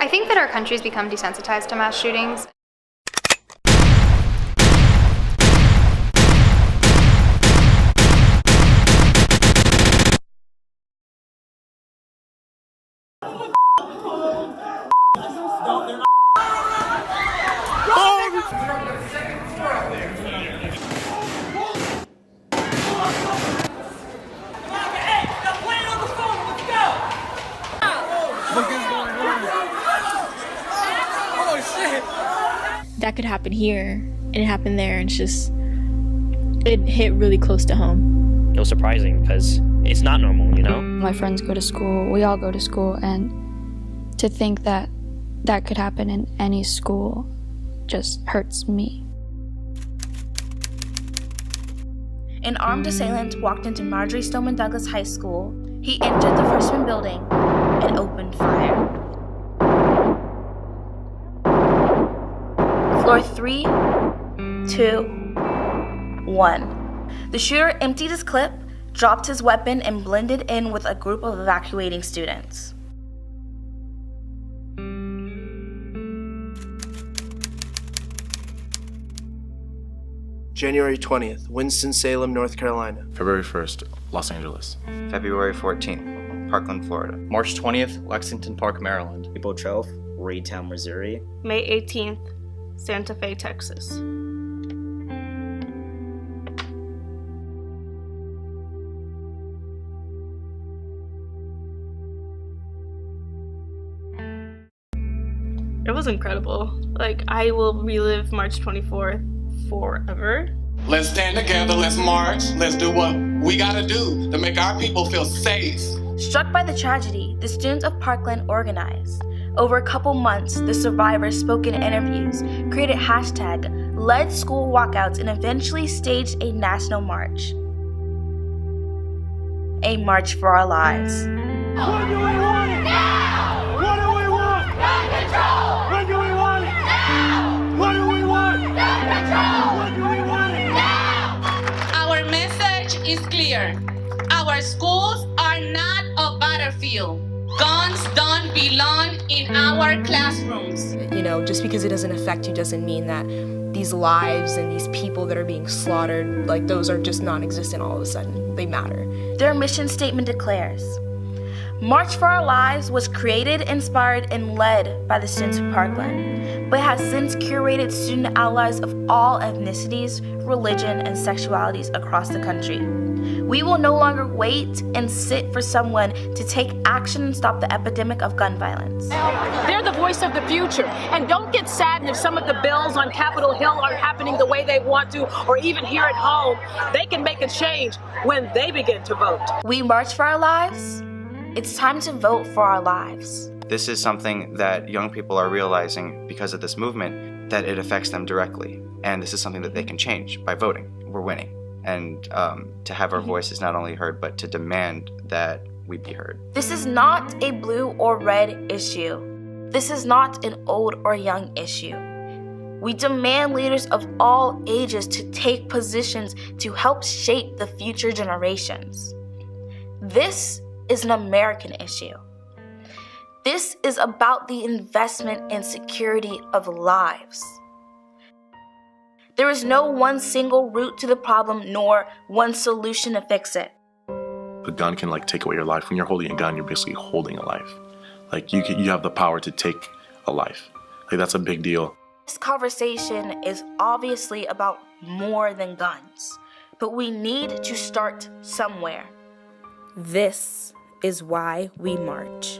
think that our country's become desensitized to mass shootings. That could happen here, and it happened there, and it hit really close to home. It was surprising because it's not normal, you know? My friends go to school, we all go to school, and to think that that could happen in any school just hurts me. An armed assailant walked into Marjory Stoneman Douglas High School. He entered the freshman building and opened fire. Floor 3, 2, 1. The shooter emptied his clip, dropped his weapon, and blended in with a group of evacuating students. January 20th, Winston-Salem, North Carolina. February 1st, Los Angeles. February 14th, Parkland, Florida. March 20th, Lexington Park, Maryland. April 12th, Raytown, Missouri. May 18th, Santa Fe, Texas. It was incredible. Like, I will relive March 24th forever. Let's stand together, let's march, let's do what we gotta do to make our people feel safe. Struck by the tragedy, the students of Parkland organized. Over a couple months, the survivors spoke in interviews, created hashtag, led school walkouts, and eventually staged a national march. A march for our lives. When do we want it? Now! What do we want? Gun control! When do we want it? Now! What do we want? Gun control! When do we want it? Now! Our message is clear. Our schools are not a battlefield. Guns don't belong in our classrooms. You know, just because it doesn't affect you doesn't mean that these lives and these people that are being slaughtered, like, those are just non-existent all of a sudden. They matter. Their mission statement declares, March for Our Lives was created, inspired, and led by the students of Parkland, but has since curated student allies of all ethnicities, religion, and sexualities across the country. We will no longer wait and sit for someone to take action and stop the epidemic of gun violence. They're the voice of the future, and don't get saddened if some of the bills on Capitol Hill aren't happening the way they want to, or even here at home. They can make a change when they begin to vote. We march for our lives. It's time to vote for our lives. This is something that young people are realizing because of this movement, that it affects them directly. And this is something that they can change by voting. We're winning. And to have our voices not only heard, but to demand that we be heard. This is not a blue or red issue. This is not an old or young issue. We demand leaders of all ages to take positions to help shape the future generations. This is an American issue. This is about the investment and security of lives. There is no one single route to the problem, nor one solution to fix it. A gun can take away your life. When you're holding a gun, you're basically holding a life. You have the power to take a life. That's a big deal. This conversation is obviously about more than guns, but we need to start somewhere. This is why we march.